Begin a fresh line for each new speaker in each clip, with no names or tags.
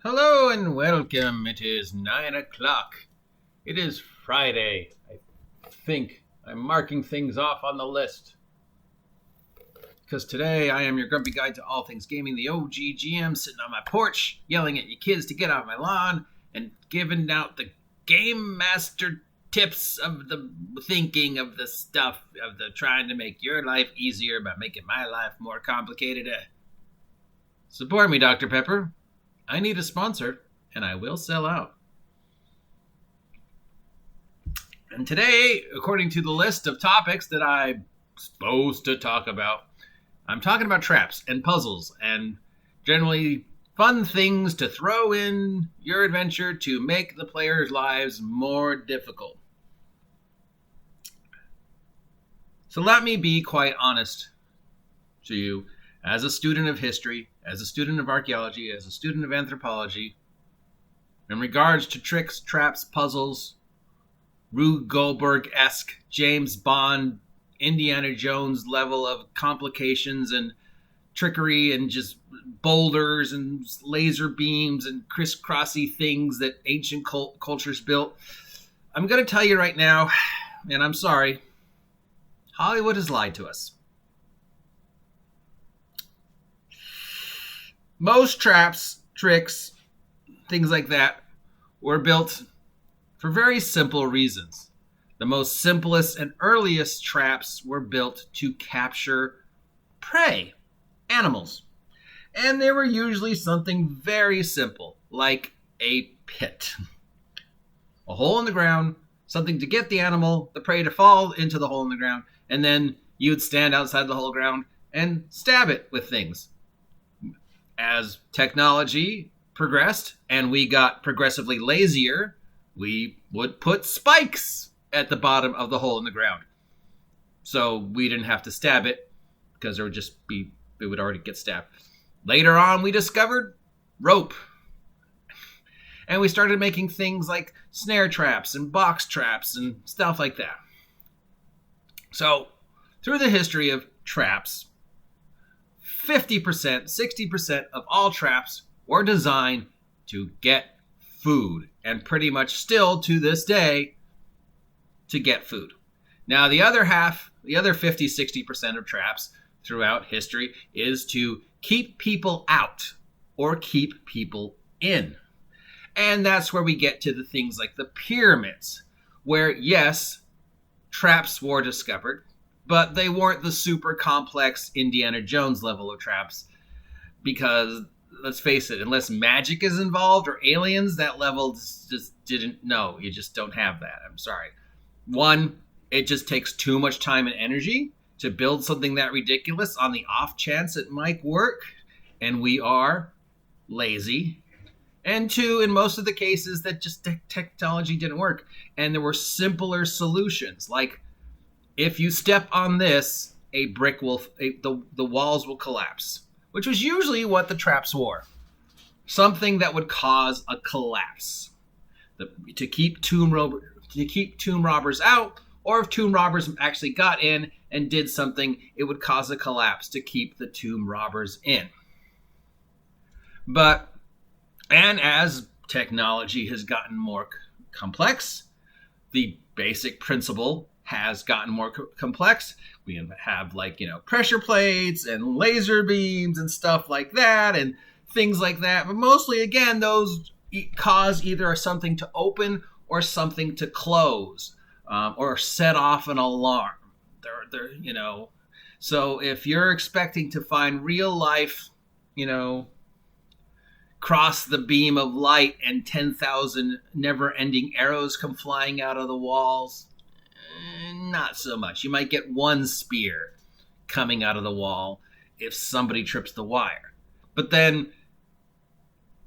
Hello and welcome. It is 9 o'clock. It is Friday. I think I'm marking things off on the list. Because today I am your grumpy guide to all things gaming, the OGGM, sitting on my porch, yelling at you kids to get off my lawn, and giving out the game master tips of the thinking of the stuff, of the trying to make your life easier by making my life more complicated. Support me, Dr. Pepper. I need a sponsor, and I will sell out. And today, according to the list of topics that I'm supposed to talk about, I'm talking about traps and puzzles and generally fun things to throw in your adventure to make the players' lives more difficult. So let me be quite honest to you. As a student of history, as a student of archaeology, as a student of anthropology, in regards to tricks, traps, puzzles, Rube Goldberg-esque, James Bond, Indiana Jones level of complications and trickery and just boulders and laser beams and crisscrossy things that ancient cultures built, I'm going to tell you right now, and I'm sorry, Hollywood has lied to us. Most traps, tricks, things like that were built for very simple reasons. The most simplest and earliest traps were built to capture prey, animals. And they were usually something very simple, like a pit. A hole in the ground, something to get the animal, the prey to fall into the hole in the ground, and then you would stand outside the hole ground and stab it with things. As technology progressed and we got progressively lazier, we would put spikes at the bottom of the hole in the ground. So we didn't have to stab it because it would already get stabbed. Later on, we discovered rope. And we started making things like snare traps and box traps and stuff like that. So through the history of traps, 50%, 60% of all traps were designed to get food, and pretty much still to this day to get food. Now, the other half, the other 50, 60% of traps throughout history is to keep people out or keep people in. And that's where we get to the things like the pyramids, where, yes, traps were discovered, but they weren't the super complex Indiana Jones level of traps because, let's face it, unless magic is involved or aliens, that level just didn't, no, you just don't have that. I'm sorry. One, it just takes too much time and energy to build something that ridiculous on the off chance it might work, and we are lazy. And two, in most of the cases, that just technology didn't work, and there were simpler solutions, like if you step on this, a brick will, the walls will collapse, which was usually what the traps were. Something that would cause a collapse to keep tomb robbers out, or if tomb robbers actually got in and did something, it would cause a collapse to keep the tomb robbers in. And as technology has gotten more complex, the basic principle has gotten more complex. We have pressure plates and laser beams and stuff like that and things like that. But mostly, again, those cause either something to open or something to close or set off an alarm. So if you're expecting to find real life, cross the beam of light and 10,000 never-ending arrows come flying out of the walls, not so much. You might get one spear coming out of the wall if somebody trips the wire. But then,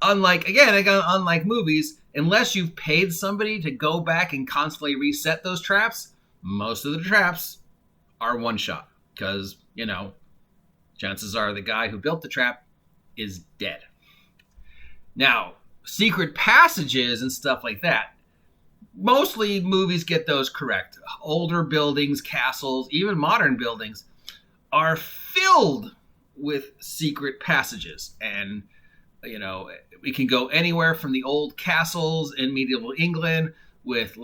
unlike movies, unless you've paid somebody to go back and constantly reset those traps, most of the traps are one shot. Because, chances are the guy who built the trap is dead. Now, secret passages and stuff like that, mostly movies get those correct. Older buildings, castles, even modern buildings are filled with secret passages. And we can go anywhere from the old castles in medieval England with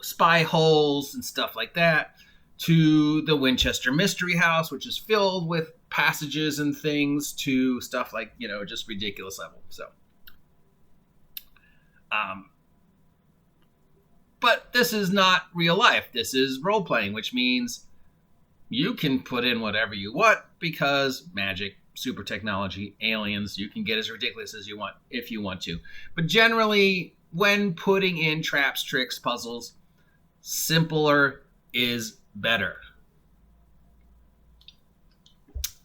spy holes and stuff like that, to the Winchester Mystery House, which is filled with passages and things, to stuff like, just ridiculous level. So, but this is not real life. This is role playing, which means you can put in whatever you want because magic, super technology, aliens, you can get as ridiculous as you want if you want to. But generally, when putting in traps, tricks, puzzles, simpler is better.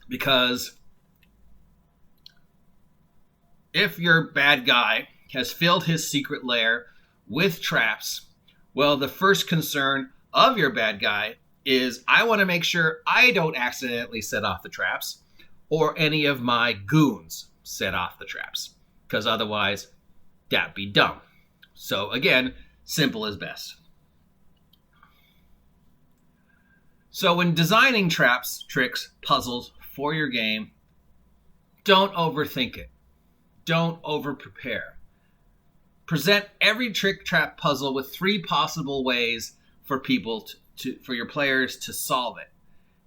Because if your bad guy has filled his secret lair with traps, well, the first concern of your bad guy is, I want to make sure I don't accidentally set off the traps or any of my goons set off the traps, because otherwise that'd be dumb. So again, simple is best. So when designing traps, tricks, puzzles for your game, don't overthink it. Don't over-prepare. Present every trick, trap, puzzle with 3 possible ways for people for your players to solve it.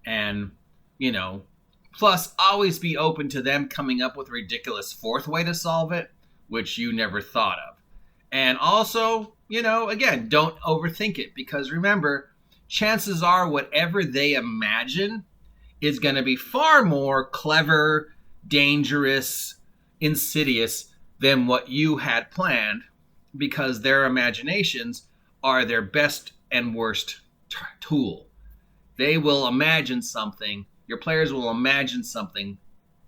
And, plus always be open to them coming up with a ridiculous 4th way to solve it, which you never thought of. And also, again, don't overthink it, because remember, chances are whatever they imagine is going to be far more clever, dangerous, insidious than what you had planned, because their imaginations are their best and worst tool. They will imagine something, your players will imagine something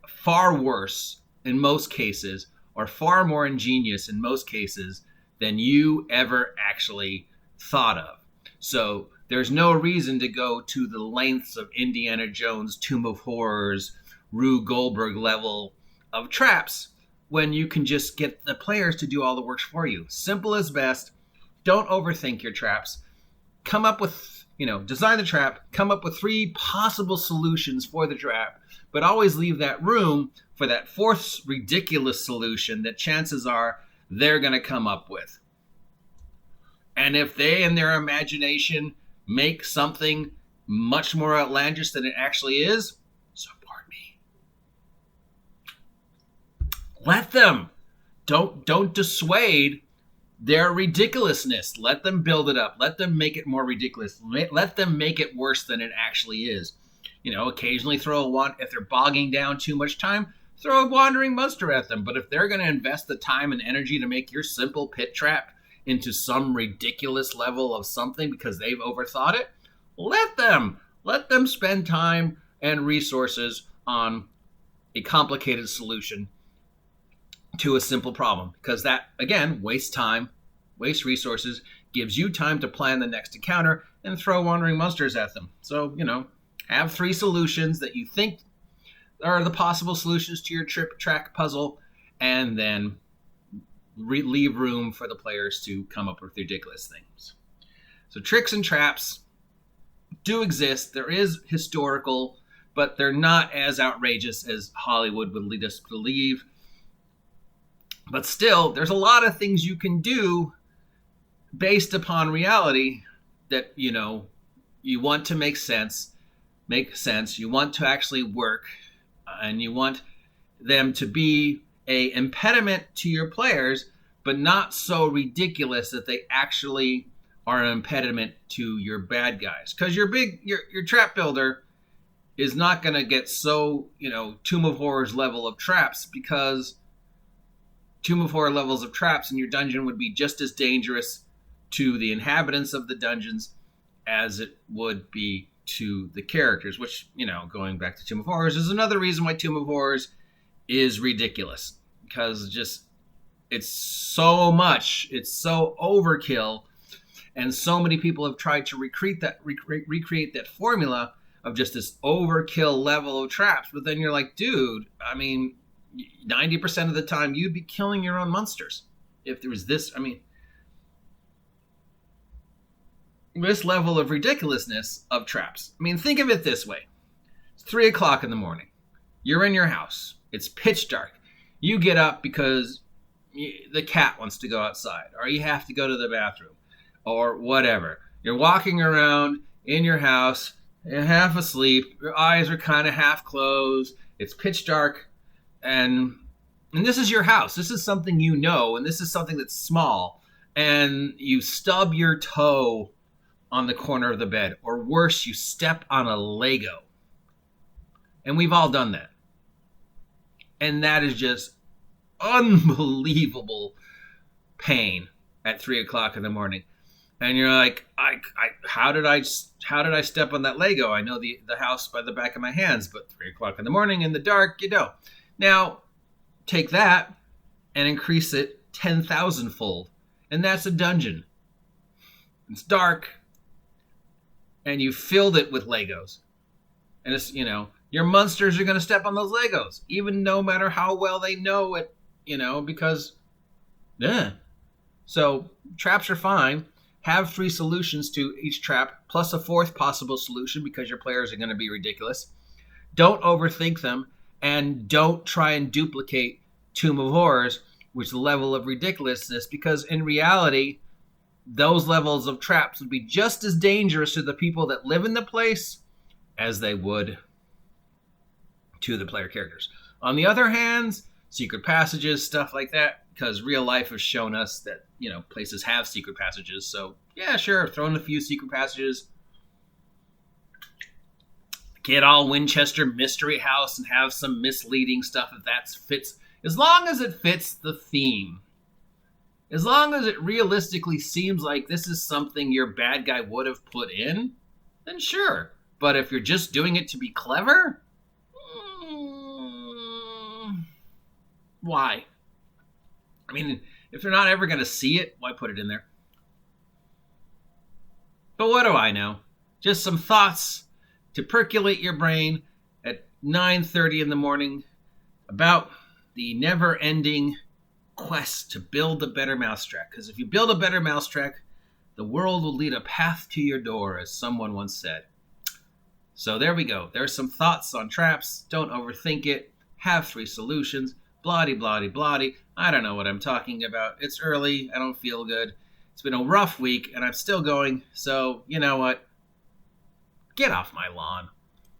far worse in most cases, or far more ingenious in most cases, than you ever actually thought of. So there's no reason to go to the lengths of Indiana Jones' Tomb of Horrors, Rube Goldberg level of traps when you can just get the players to do all the work for you. Simple is best. Don't overthink your traps. Come up with, design the trap, come up with 3 possible solutions for the trap, but always leave that room for that 4th ridiculous solution that chances are they're going to come up with. And if they, in their imagination, make something much more outlandish than it actually is, support me. Let them. Don't dissuade their ridiculousness. Let them build it up. Let them make it more ridiculous. Let them make it worse than it actually is. Occasionally if they're bogging down too much time, throw a wandering monster at them. But if they're going to invest the time and energy to make your simple pit trap into some ridiculous level of something because they've overthought it, let them spend time and resources on a complicated solution to a simple problem, because that, again, wastes time, wastes resources, gives you time to plan the next encounter and throw wandering monsters at them. So, have 3 solutions that you think are the possible solutions to your track puzzle, and then leave room for the players to come up with ridiculous things. So tricks and traps do exist. There is historical, but they're not as outrageous as Hollywood would lead us to believe. But still, there's a lot of things you can do based upon reality that, you want to make sense. You want to actually work, and you want them to be a impediment to your players, but not so ridiculous that they actually are an impediment to your bad guys. Because your trap builder is not going to get so, Tomb of Horrors level of traps, because Tomb of Horror levels of traps in your dungeon would be just as dangerous to the inhabitants of the dungeons as it would be to the characters, which, going back to Tomb of Horrors, is another reason why Tomb of Horrors is ridiculous, because it's so much, it's so overkill, and so many people have tried to recreate that formula of just this overkill level of traps. But then you're like, dude, 90% of the time you'd be killing your own monsters if there was this. This level of ridiculousness of traps. Think of it this way. It's 3 o'clock in the morning. You're in your house. It's pitch dark. You get up because the cat wants to go outside, or you have to go to the bathroom, or whatever. You're walking around in your house, you're half asleep, your eyes are kind of half closed, it's pitch dark, and this is your house. This is something you know, and this is something that's small, and you stub your toe on the corner of the bed, or worse, you step on a Lego. And we've all done that. And that is just unbelievable pain at 3 o'clock in the morning. And you're like, how did I step on that Lego? I know the house by the back of my hands, but 3 o'clock in the morning in the dark, you know. Now, take that and increase it 10,000-fold. And that's a dungeon. It's dark. And you filled it with Legos. And it's, you know, your monsters are going to step on those Legos, even no matter how well they know it, you know, because, yeah. So traps are fine. Have 3 solutions to each trap, plus a 4th possible solution because your players are going to be ridiculous. Don't overthink them, and don't try and duplicate Tomb of Horrors, which level of ridiculousness, because in reality, those levels of traps would be just as dangerous to the people that live in the place as they would to the player characters. On the other hand, secret passages, stuff like that, because real life has shown us that, you know, places have secret passages. So, yeah, sure, throw in a few secret passages. Get all Winchester Mystery House and have some misleading stuff if that fits. As long as it fits the theme. As long as it realistically seems like this is something your bad guy would have put in, then sure. But if you're just doing it to be clever, why? I mean, if they're not ever going to see it, why put it in there? But what do I know? Just some thoughts to percolate your brain at 9:30 in the morning about the never-ending quest to build a better mousetrap. Because if you build a better mousetrap, the world will lead a path to your door, as someone once said. So there we go. There's some thoughts on traps. Don't overthink it. Have 3 solutions. Bloody, bloody, bloody. I don't know what I'm talking about. It's early. I don't feel good. It's been a rough week, and I'm still going. So, you know what? Get off my lawn.